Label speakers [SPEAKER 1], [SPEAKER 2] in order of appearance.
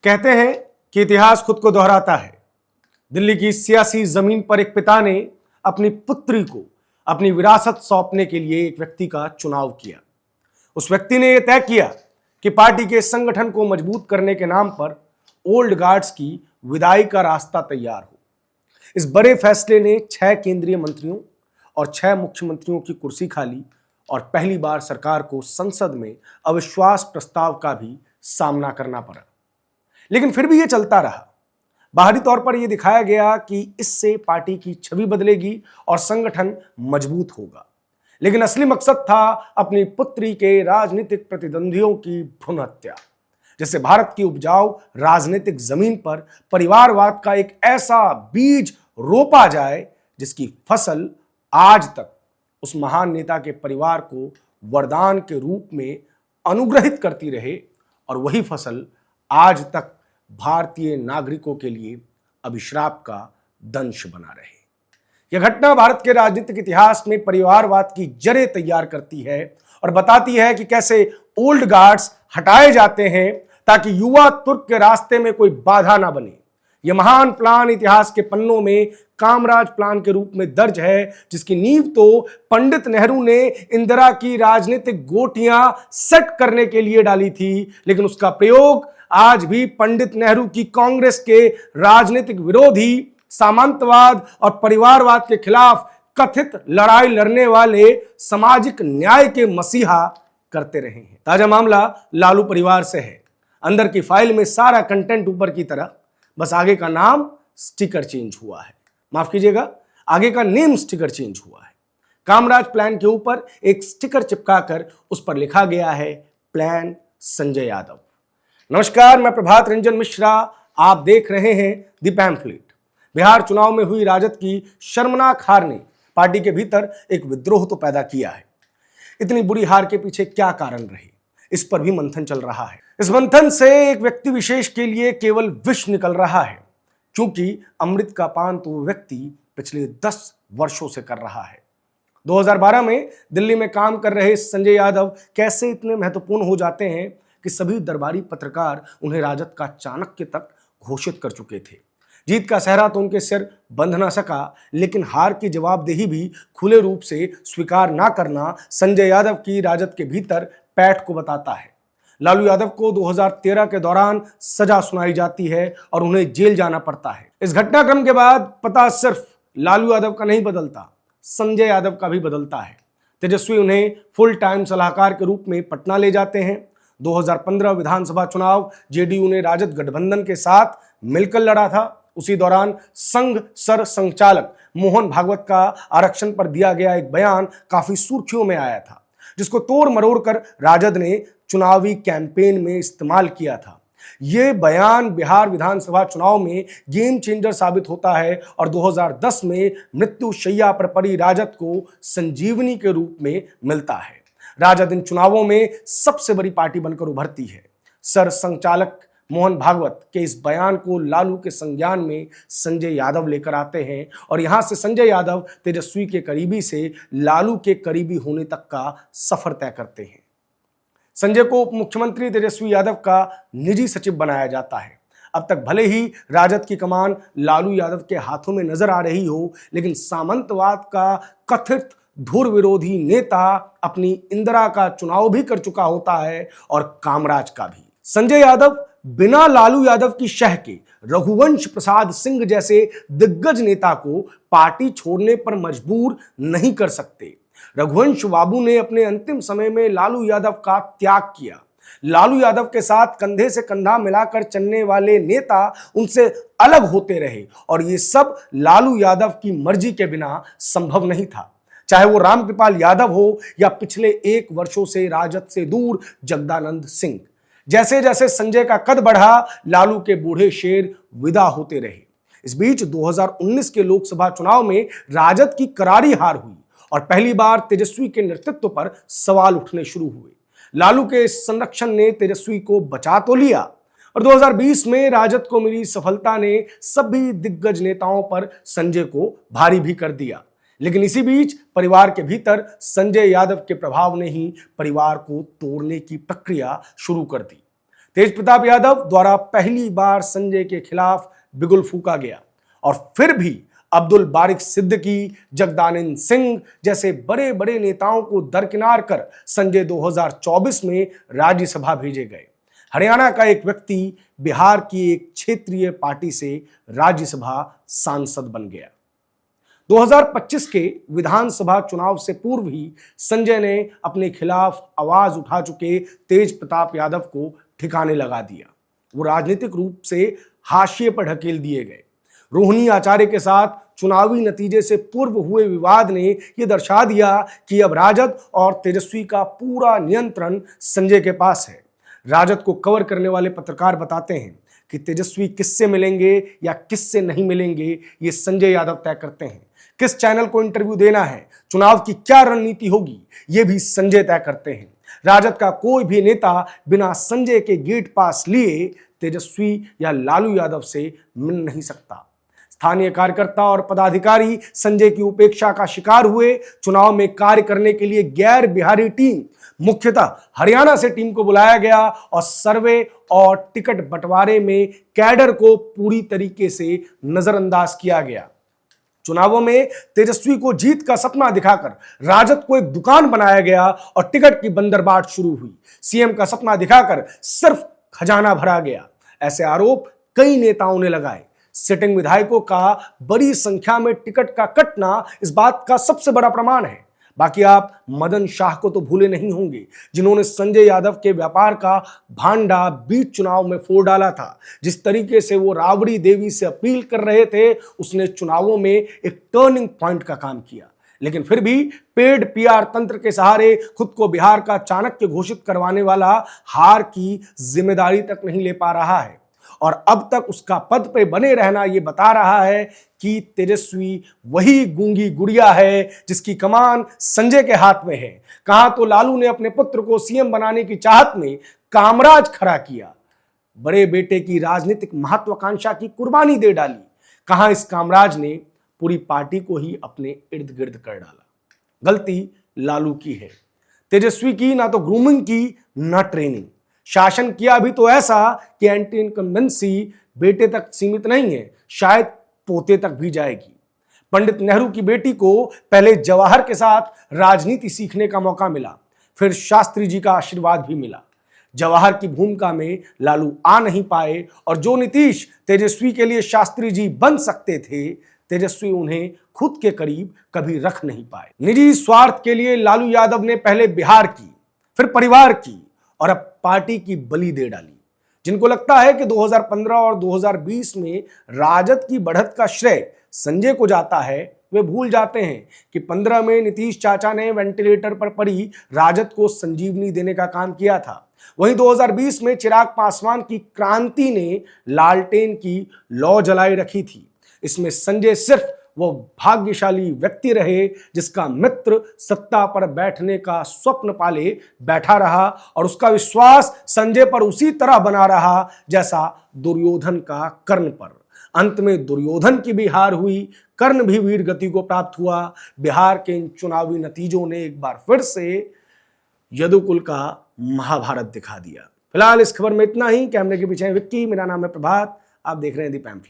[SPEAKER 1] कहते हैं कि इतिहास खुद को दोहराता है। दिल्ली की सियासी जमीन पर एक पिता ने अपनी पुत्री को अपनी विरासत सौंपने के लिए एक व्यक्ति का चुनाव किया। उस व्यक्ति ने यह तय किया कि पार्टी के संगठन को मजबूत करने के नाम पर ओल्ड गार्ड्स की विदाई का रास्ता तैयार हो। इस बड़े फैसले ने 6 केंद्रीय मंत्रियों और 6 मुख्यमंत्रियों की कुर्सी खाली और पहली बार सरकार को संसद में अविश्वास प्रस्ताव का भी सामना करना पड़ा। लेकिन फिर भी यह चलता रहा। बाहरी तौर पर यह दिखाया गया कि इससे पार्टी की छवि बदलेगी और संगठन मजबूत होगा, लेकिन असली मकसद था अपनी पुत्री के राजनीतिक प्रतिद्वंदियों की भ्रूण हत्या, जिससे भारत की उपजाऊ राजनीतिक जमीन पर परिवारवाद का एक ऐसा बीज रोपा जाए जिसकी फसल आज तक उस महान नेता के परिवार को वरदान के रूप में अनुग्रहित करती रहे और वही फसल आज तक भारतीय नागरिकों के लिए अभिश्राप का दंश बना रहे। यह घटना भारत के राजनीतिक इतिहास में परिवारवाद की जड़ें तैयार करती है और बताती है कि कैसे ओल्ड गार्ड्स हटाए जाते हैं ताकि युवा तुर्क के रास्ते में कोई बाधा ना बने। यह महान प्लान इतिहास के पन्नों में कामराज प्लान के रूप में दर्ज है, जिसकी नींव तो पंडित नेहरू ने इंदिरा की राजनीतिक गोटियां सेट करने के लिए डाली थी, लेकिन उसका प्रयोग आज भी पंडित नेहरू की कांग्रेस के राजनीतिक विरोधी सामंतवाद और परिवारवाद के खिलाफ कथित लड़ाई लड़ने वाले सामाजिक न्याय के मसीहा करते रहे हैं। ताजा मामला लालू परिवार से है। अंदर की फाइल में सारा कंटेंट ऊपर की तरह, बस आगे का नाम स्टिकर चेंज हुआ है। माफ कीजिएगा, आगे का नेम स्टिकर चेंज हुआ है। कामराज प्लान के ऊपर एक स्टिकर चिपकाकर उस पर लिखा गया है प्लान संजय यादव। नमस्कार, मैं प्रभात रंजन मिश्रा, आप देख रहे हैं द पैम्फलेट। बिहार चुनाव में हुई राजद की शर्मनाक हार ने पार्टी के भीतर एक विद्रोह तो पैदा किया है। इतनी बुरी हार के पीछे क्या कारण रहे, इस पर भी मंथन चल रहा है। इस मंथन से एक व्यक्ति विशेष के लिए केवल विष निकल रहा है, क्योंकि अमृत का पान तो वो व्यक्ति पिछले 10 वर्षों से कर रहा है। 2012 में दिल्ली में काम कर रहे संजय यादव कैसे इतने महत्वपूर्ण हो जाते हैं कि सभी दरबारी पत्रकार उन्हें राजद का चाणक्य तक घोषित कर चुके थे। जीत का सहरा तो उनके सिर बंध ना सका, लेकिन हार की जवाबदेही भी खुले रूप से स्वीकार ना करना संजय यादव की राजद के भीतर पैठ को बताता है। लालू यादव को 2013 के दौरान सजा सुनाई जाती है और उन्हें जेल जाना पड़ता है। इस घटनाक्रम के बाद पता सिर्फ लालू यादव का नहीं बदलता, संजय यादव का भी बदलता है। तेजस्वी उन्हें फुल टाइम सलाहकार के रूप में पटना ले जाते हैं। 2015 विधानसभा चुनाव जेडीयू ने राजद गठबंधन के साथ मिलकर लड़ा था। उसी दौरान संघ सर संचालक मोहन भागवत का आरक्षण पर दिया गया एक बयान काफी सुर्खियों में आया था, जिसको तोड़ मरोड़ कर राजद ने चुनावी कैंपेन में इस्तेमाल किया था। यह बयान बिहार विधानसभा चुनाव में गेम चेंजर साबित होता है और 2010 में मृत्यु शैया पर पड़ी राजद को संजीवनी के रूप में मिलता है। राजद इन चुनावों में सबसे बड़ी पार्टी बनकर उभरती है। सर संचालक मोहन भागवत के इस बयान को लालू के संज्ञान में संजय यादव लेकर आते हैं और यहां से संजय यादव तेजस्वी के करीबी से लालू के करीबी होने तक का सफर तय करते हैं। संजय को उप मुख्यमंत्री तेजस्वी यादव का निजी सचिव बनाया जाता है। अब तक भले ही राजद की कमान लालू यादव के हाथों में नजर आ रही हो, लेकिन सामंतवाद का कथित धुर विरोधी नेता अपनी इंदिरा का चुनाव भी कर चुका होता है और कामराज का भी। संजय यादव बिना लालू यादव की शह के रघुवंश प्रसाद सिंह जैसे दिग्गज नेता को पार्टी छोड़ने पर मजबूर नहीं कर सकते। रघुवंश बाबू ने अपने अंतिम समय में लालू यादव का त्याग किया। लालू यादव के साथ कंधे से कंधा मिलाकर चलने वाले नेता उनसे अलग होते रहे और ये सब लालू यादव की मर्जी के बिना संभव नहीं था। चाहे वो रामकृपाल यादव हो या पिछले 1 वर्षों से राजद से दूर जगदानंद सिंह। जैसे जैसे संजय का कद बढ़ा, लालू के बूढ़े शेर विदा होते रहे। इस बीच 2019 के लोकसभा चुनाव में राजद की करारी हार हुई और पहली बार तेजस्वी के नेतृत्व पर सवाल उठने शुरू हुए। लालू के इस संरक्षण ने तेजस्वी को बचा तो लिया और 2020 में राजद को मिली सफलता ने सभी दिग्गज नेताओं पर संजय को भारी भी कर दिया। लेकिन इसी बीच परिवार के भीतर संजय यादव के प्रभाव ने ही परिवार को तोड़ने की प्रक्रिया शुरू कर दी। तेज प्रताप यादव द्वारा पहली बार संजय के खिलाफ बिगुल फूका गया और फिर भी अब्दुल बारिक सिद्दीकी, जगदानंद सिंह जैसे बड़े बड़े नेताओं को दरकिनार कर संजय 2024 में राज्यसभा भेजे गए। हरियाणा का एक व्यक्ति बिहार की एक क्षेत्रीय पार्टी से राज्यसभा सांसद बन गया। 2025 के विधानसभा चुनाव से पूर्व ही संजय ने अपने खिलाफ आवाज उठा चुके तेज प्रताप यादव को ठिकाने लगा दिया। वो राजनीतिक रूप से हाशिए पर ढकेल दिए गए। रोहिणी आचार्य के साथ चुनावी नतीजे से पूर्व हुए विवाद ने यह दर्शा दिया कि अब राजद और तेजस्वी का पूरा नियंत्रण संजय के पास है। राजद को कवर करने वाले पत्रकार बताते हैं कि तेजस्वी किससे मिलेंगे या किससे नहीं मिलेंगे, ये संजय यादव तय करते हैं। किस चैनल को इंटरव्यू देना है, चुनाव की क्या रणनीति होगी, ये भी संजय तय करते हैं। राजद का कोई भी नेता बिना संजय के गेट पास लिए तेजस्वी या लालू यादव से मिल नहीं सकता। स्थानीय कार्यकर्ता और पदाधिकारी संजय की उपेक्षा का शिकार हुए। चुनाव में कार्य करने के लिए गैर बिहारी टीम, मुख्यतः हरियाणा से टीम को बुलाया गया और सर्वे और टिकट बंटवारे में कैडर को पूरी तरीके से नजरअंदाज किया गया। चुनावों में तेजस्वी को जीत का सपना दिखाकर राजद को एक दुकान बनाया गया और टिकट की बंदरबाट शुरू हुई। सीएम का सपना दिखाकर सिर्फ खजाना भरा गया। ऐसे आरोप कई नेताओं ने लगाए। सिटिंग विधायकों का बड़ी संख्या में टिकट का कटना इस बात का सबसे बड़ा प्रमाण है। बाकी आप मदन शाह को तो भूले नहीं होंगे, जिन्होंने संजय यादव के व्यापार का भांडा बीच चुनाव में फोड़ डाला था। जिस तरीके से वो राबड़ी देवी से अपील कर रहे थे, उसने चुनावों में एक टर्निंग पॉइंट का काम किया। लेकिन फिर भी पेड पीआर तंत्र के सहारे खुद को बिहार का चाणक्य घोषित करवाने वाला हार की जिम्मेदारी तक नहीं ले पा रहा है और अब तक उसका पद पे बने रहना ये बता रहा है कि तेजस्वी वही गूंगी गुड़िया है जिसकी कमान संजय के हाथ में है। कहां तो लालू ने अपने पुत्र को सीएम बनाने की चाहत में कामराज खड़ा किया, बड़े बेटे की राजनीतिक महत्वाकांक्षा की कुर्बानी दे डाली। कहां इस कामराज ने पूरी पार्टी को ही अपने इर्द गिर्द कर डाला। गलती लालू की है, तेजस्वी की ना तो ग्रूमिंग की ना ट्रेनिंग। शासन किया भी तो ऐसा कि एंटी इनकम्बेंसी बेटे तक सीमित नहीं है, शायद पोते तक भी जाएगी। पंडित नेहरू की बेटी को पहले जवाहर के साथ राजनीति सीखने का मौका मिला, फिर शास्त्री जी का आशीर्वाद भी मिला। जवाहर की भूमिका में लालू आ नहीं पाए और जो नीतीश तेजस्वी के लिए शास्त्री जी बन सकते थे, तेजस्वी उन्हें खुद के करीब कभी रख नहीं पाए। निजी स्वार्थ के लिए लालू यादव ने पहले बिहार की, फिर परिवार की और अब पार्टी की बलि दे डाली। जिनको लगता है कि 2015 और 2020 में राजद की बढ़त का श्रेय संजय को जाता है, वे भूल जाते हैं कि 15 में नीतीश चाचा ने वेंटिलेटर पर पड़ी राजद को संजीवनी देने का काम किया था। वहीं 2020 में चिराग पासवान की क्रांति ने लालटेन की लौ जलाई रखी थी। इसमें संजय सिर्फ वो भाग्यशाली व्यक्ति रहे जिसका मित्र सत्ता पर बैठने का स्वप्न पाले बैठा रहा और उसका विश्वास संजय पर उसी तरह बना रहा जैसा दुर्योधन का कर्ण पर। अंत में दुर्योधन की भी हार हुई, कर्ण भी वीर गति को प्राप्त हुआ। बिहार के इन चुनावी नतीजों ने एक बार फिर से यदुकुल का महाभारत दिखा दिया। फिलहाल इस खबर में इतना ही। कैमरे के पीछे विक्की, मेरा नाम है प्रभात, आप देख रहे हैं दी पैम्फलेट।